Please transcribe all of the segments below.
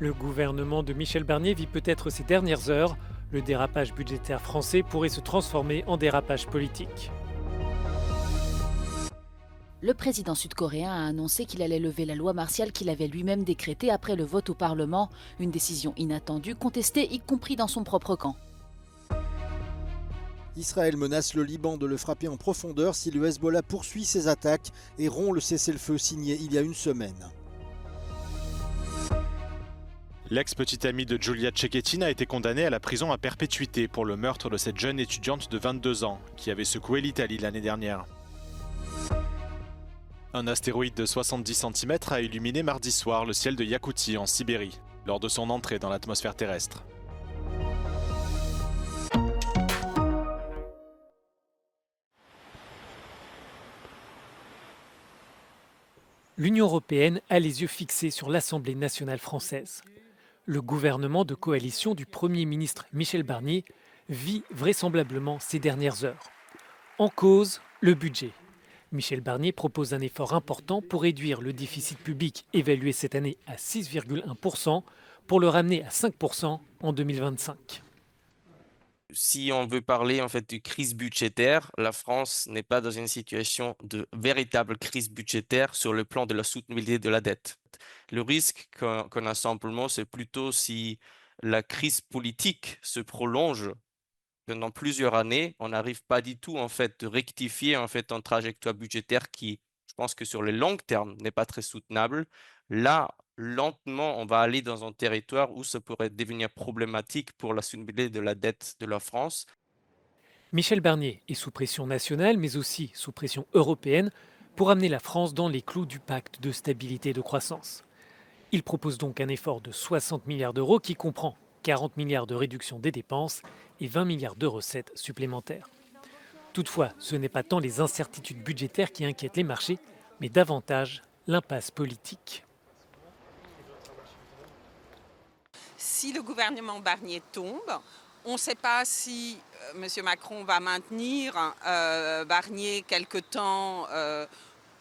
Le gouvernement de Michel Barnier vit peut-être ses dernières heures. Le dérapage budgétaire français pourrait se transformer en dérapage politique. Le président sud-coréen a annoncé qu'il allait lever la loi martiale qu'il avait lui-même décrétée après le vote au Parlement, une décision inattendue, contestée y compris dans son propre camp. Israël menace le Liban de le frapper en profondeur si le Hezbollah poursuit ses attaques et rompt le cessez-le-feu signé il y a une semaine. L'ex-petite amie de Giulia Cecchettin a été condamnée à la prison à perpétuité pour le meurtre de cette jeune étudiante de 22 ans qui avait secoué l'Italie l'année dernière. Un astéroïde de 70 cm a illuminé mardi soir le ciel de Iakoutie en Sibérie, lors de son entrée dans l'atmosphère terrestre. L'Union européenne a les yeux fixés sur l'Assemblée nationale française. Le gouvernement de coalition du Premier ministre Michel Barnier vit vraisemblablement ses dernières heures. En cause, le budget. Michel Barnier propose un effort important pour réduire le déficit public évalué cette année à 6,1% pour le ramener à 5% en 2025. Si on veut parler en fait de crise budgétaire, la France n'est pas dans une situation de véritable crise budgétaire sur le plan de la soutenabilité de la dette. Le risque qu'on a simplement, c'est plutôt si la crise politique se prolonge pendant plusieurs années, on n'arrive pas du tout en fait de rectifier en fait une trajectoire budgétaire qui, je pense que sur le long terme, n'est pas très soutenable. Là, lentement, on va aller dans un territoire où ça pourrait devenir problématique pour la soutenabilité de la dette de la France. Michel Barnier est sous pression nationale, mais aussi sous pression européenne, pour amener la France dans les clous du pacte de stabilité et de croissance. Il propose donc un effort de 60 milliards d'euros qui comprend 40 milliards de réduction des dépenses et 20 milliards de recettes supplémentaires. Toutefois, ce n'est pas tant les incertitudes budgétaires qui inquiètent les marchés, mais davantage l'impasse politique. Si le gouvernement Barnier tombe, on ne sait pas si M. Macron va maintenir Barnier quelque temps,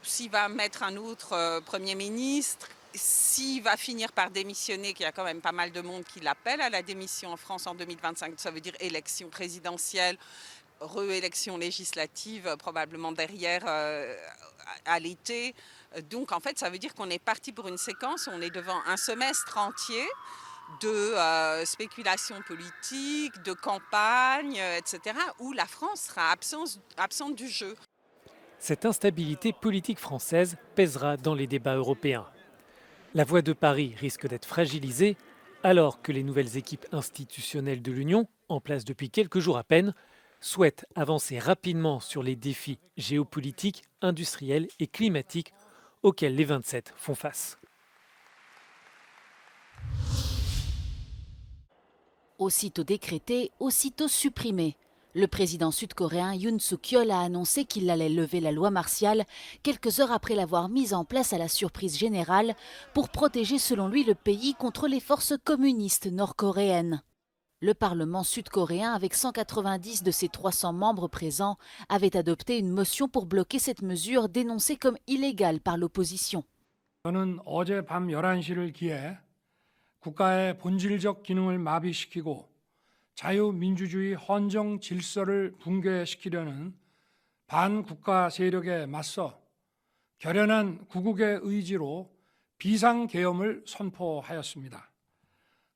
s'il va mettre un autre Premier ministre, s'il va finir par démissionner, qu'il y a quand même pas mal de monde qui l'appelle à la démission en France en 2025, ça veut dire élection présidentielle, réélection législative, probablement derrière à l'été. Donc en fait, ça veut dire qu'on est parti pour une séquence, on est devant un semestre entier de spéculation politique, de campagne, etc., où la France sera absente du jeu. Cette instabilité politique française pèsera dans les débats européens. La voix de Paris risque d'être fragilisée alors que les nouvelles équipes institutionnelles de l'Union, en place depuis quelques jours à peine, souhaitent avancer rapidement sur les défis géopolitiques, industriels et climatiques auxquels les 27 font face. Aussitôt décrété, aussitôt supprimé. Le président sud-coréen Yoon Suk-yeol a annoncé qu'il allait lever la loi martiale quelques heures après l'avoir mise en place à la surprise générale pour protéger selon lui le pays contre les forces communistes nord-coréennes. Le Parlement sud-coréen, avec 190 de ses 300 membres présents, avait adopté une motion pour bloquer cette mesure dénoncée comme illégale par l'opposition. 저는 어제 밤 11시를 기해 국가의 본질적 기능을 마비시키고 자유민주주의 헌정 질서를 붕괴시키려는 반국가 세력에 맞서 결연한 구국의 의지로 비상계엄을 선포하였습니다.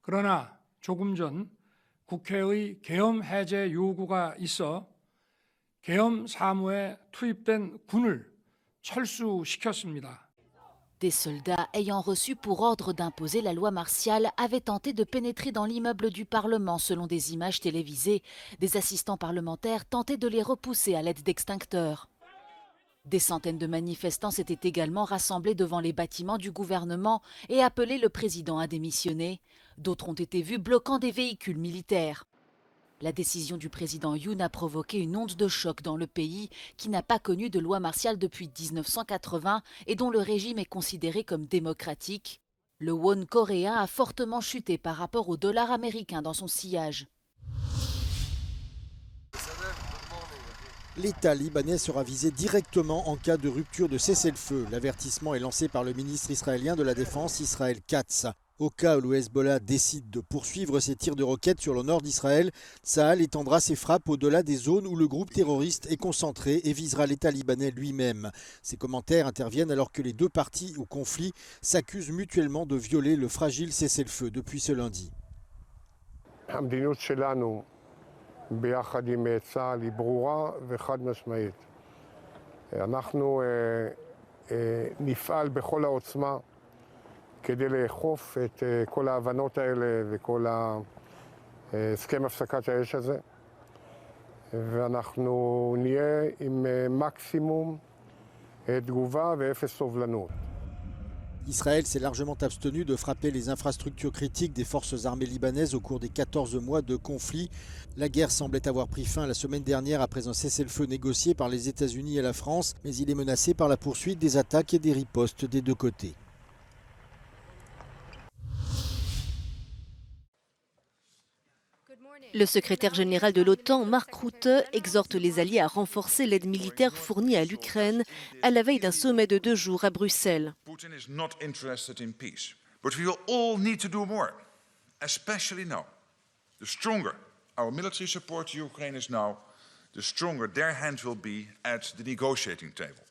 그러나 조금 전 국회의 계엄 해제 요구가 있어 계엄 사무에 투입된 군을 철수시켰습니다. Des soldats ayant reçu pour ordre d'imposer la loi martiale avaient tenté de pénétrer dans l'immeuble du Parlement selon des images télévisées. Des assistants parlementaires tentaient de les repousser à l'aide d'extincteurs. Des centaines de manifestants s'étaient également rassemblés devant les bâtiments du gouvernement et appelé le président à démissionner. D'autres ont été vus bloquant des véhicules militaires. La décision du président Yoon a provoqué une onde de choc dans le pays qui n'a pas connu de loi martiale depuis 1980 et dont le régime est considéré comme démocratique. Le won coréen a fortement chuté par rapport au dollar américain dans son sillage. L'État libanais sera visé directement en cas de rupture de cessez-le-feu. L'avertissement est lancé par le ministre israélien de la Défense, Israël Katz. Au cas où le Hezbollah décide de poursuivre ses tirs de roquettes sur le nord d'Israël, Tsahal étendra ses frappes au-delà des zones où le groupe terroriste est concentré et visera l'État libanais lui-même. Ces commentaires interviennent alors que les deux parties au conflit s'accusent mutuellement de violer le fragile cessez-le-feu depuis ce lundi. המדיניות שלנו ביחד עם צה"ל היא ברורה וחד משמעית. אנחנו נפעל בכל העוצמה כדי לאכוף את כל ההבנות האלה וכל הסכם הפסקת האש הזה, ואנחנו נהיה עם מקסימום תגובה ואפס סובלנות. Israël s'est largement abstenu de frapper les infrastructures critiques des forces armées libanaises au cours des 14 mois de conflit. La guerre semblait avoir pris fin la semaine dernière après un cessez-le-feu négocié par les États-Unis et la France, mais il est menacé par la poursuite des attaques et des ripostes des deux côtés. Le secrétaire général de l'OTAN, Mark Rutte, exhorte les alliés à renforcer l'aide militaire fournie à l'Ukraine à la veille d'un sommet de 2 jours à Bruxelles. Putin is not interested in peace, but we will all need to do more, especially now. The stronger our military support to Ukraine is now, the stronger their hand will be at the negotiating table.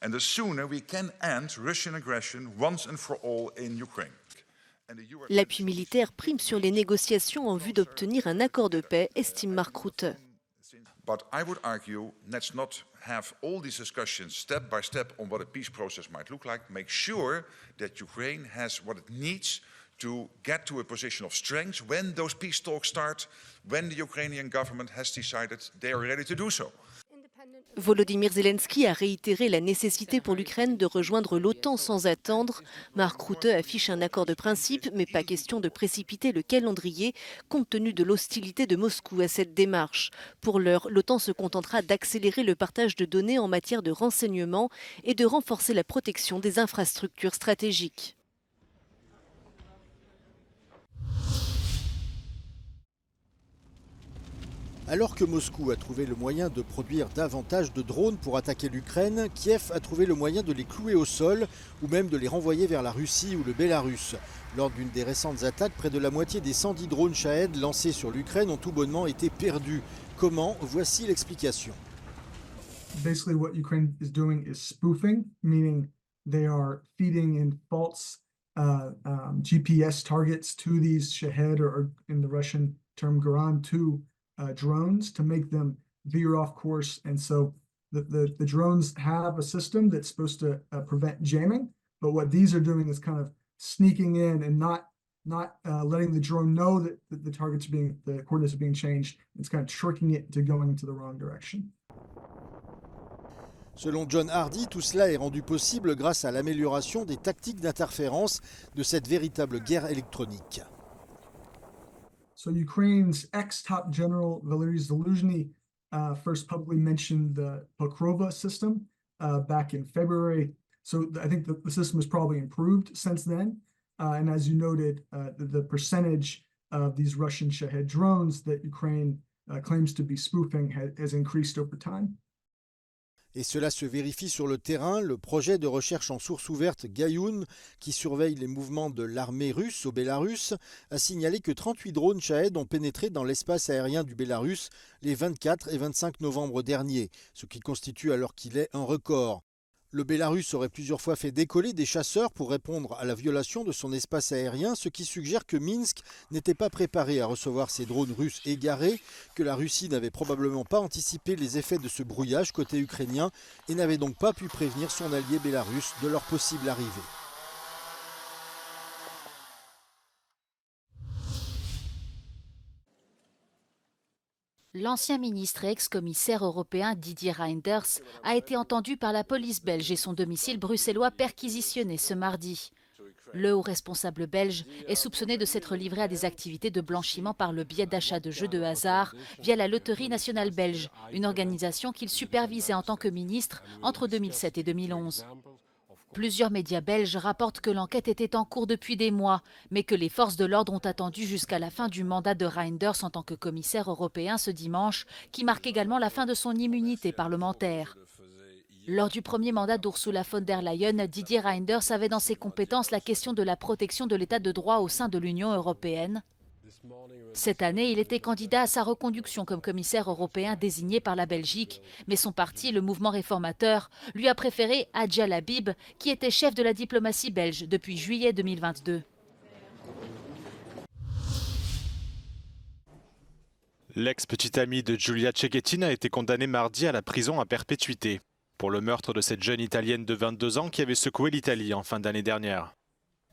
And the sooner we can end Russian aggression once and for all in Ukraine. L'appui militaire prime sur les négociations en vue d'obtenir un accord de paix, estime Mark Rutte. But I would argue, let's not have all these discussions step by step on what a peace process might look like. Make sure that Ukraine has what it needs to get to a position of strength when those peace talks start, when the Ukrainian government has decided they are ready to do so. Volodymyr Zelensky a réitéré la nécessité pour l'Ukraine de rejoindre l'OTAN sans attendre. Mark Rutte affiche un accord de principe, mais pas question de précipiter le calendrier, compte tenu de l'hostilité de Moscou à cette démarche. Pour l'heure, l'OTAN se contentera d'accélérer le partage de données en matière de renseignement et de renforcer la protection des infrastructures stratégiques. Alors que Moscou a trouvé le moyen de produire davantage de drones pour attaquer l'Ukraine, Kiev a trouvé le moyen de les clouer au sol ou même de les renvoyer vers la Russie ou le Bélarus. Lors d'une des récentes attaques, près de la moitié des 110 drones Shahed lancés sur l'Ukraine ont tout bonnement été perdus. Comment? Voici l'explication. Basically what Ukraine is doing is spoofing, meaning they are feeding in false GPS targets to these Shahed, or in the Russian term Garan 2 drones, to make them veer off course. And so the drones have a system that's supposed to prevent jamming, but what these are doing is kind of sneaking in and not letting the drone know that the coordinates are being changed. It's kind of tricking it into going into the wrong direction. Selon John Hardy, tout cela est rendu possible grâce à l'amélioration des tactiques d'interférence de cette véritable guerre électronique. So Ukraine's ex-top general Valery Zaluzhny first publicly mentioned the Pokrova system back in February. So I think the system has probably improved since then. And as you noted, the percentage of these Russian Shahed drones that Ukraine claims to be spoofing has increased over time. Et cela se vérifie sur le terrain. Le projet de recherche en source ouverte Gaïoun, qui surveille les mouvements de l'armée russe au Bélarus, a signalé que 38 drones Shahed ont pénétré dans l'espace aérien du Bélarus les 24 et 25 novembre derniers, ce qui constitue alors qu'il est un record. Le Bélarus aurait plusieurs fois fait décoller des chasseurs pour répondre à la violation de son espace aérien, ce qui suggère que Minsk n'était pas préparé à recevoir ces drones russes égarés, que la Russie n'avait probablement pas anticipé les effets de ce brouillage côté ukrainien et n'avait donc pas pu prévenir son allié bélarus de leur possible arrivée. L'ancien ministre et ex-commissaire européen Didier Reynders a été entendu par la police belge et son domicile bruxellois perquisitionné ce mardi. Le haut responsable belge est soupçonné de s'être livré à des activités de blanchiment par le biais d'achats de jeux de hasard via la Loterie nationale belge, une organisation qu'il supervisait en tant que ministre entre 2007 et 2011. Plusieurs médias belges rapportent que l'enquête était en cours depuis des mois, mais que les forces de l'ordre ont attendu jusqu'à la fin du mandat de Reynders en tant que commissaire européen ce dimanche, qui marque également la fin de son immunité parlementaire. Lors du premier mandat d'Ursula von der Leyen, Didier Reynders avait dans ses compétences la question de la protection de l'état de droit au sein de l'Union européenne. Cette année, il était candidat à sa reconduction comme commissaire européen désigné par la Belgique, mais son parti, le Mouvement réformateur, lui a préféré Adja Labib, qui était chef de la diplomatie belge depuis juillet 2022. L'ex-petite amie de Giulia Cecchettin a été condamnée mardi à la prison à perpétuité pour le meurtre de cette jeune Italienne de 22 ans qui avait secoué l'Italie en fin d'année dernière.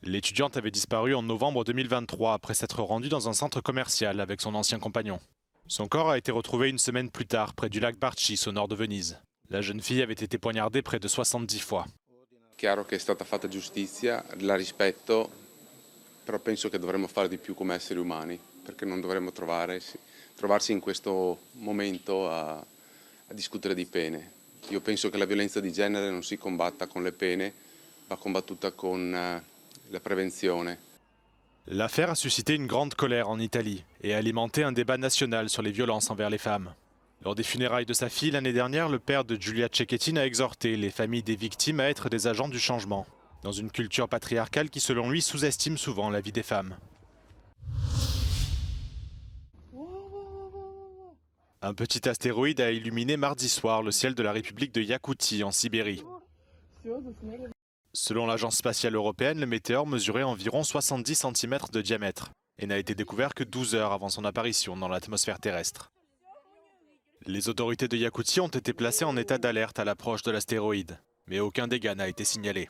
L'étudiante avait disparu en novembre 2023 après s'être rendue dans un centre commercial avec son ancien compagnon. Son corps a été retrouvé une semaine plus tard près du lac Barcis au nord de Venise. La jeune fille avait été poignardée près de 70 fois. Chiaro che è stata fatta giustizia, la rispetto, però penso che dovremmo fare di più come esseri umani, perché non dovremmo trovarsi in questo momento a discutere di pene. Io penso che la violenza di genere non si combatta con le pene, va combattuta con la prevenzione. L'affaire a suscité une grande colère en Italie et a alimenté un débat national sur les violences envers les femmes. Lors des funérailles de sa fille l'année dernière, le père de Giulia Cecchettin a exhorté les familles des victimes à être des agents du changement, dans une culture patriarcale qui selon lui sous-estime souvent la vie des femmes. Un petit astéroïde a illuminé mardi soir le ciel de la République de Iakoutie en Sibérie. Selon l'Agence spatiale européenne, le météore mesurait environ 70 cm de diamètre et n'a été découvert que 12 heures avant son apparition dans l'atmosphère terrestre. Les autorités de Iakoutie ont été placées en état d'alerte à l'approche de l'astéroïde, mais aucun dégât n'a été signalé.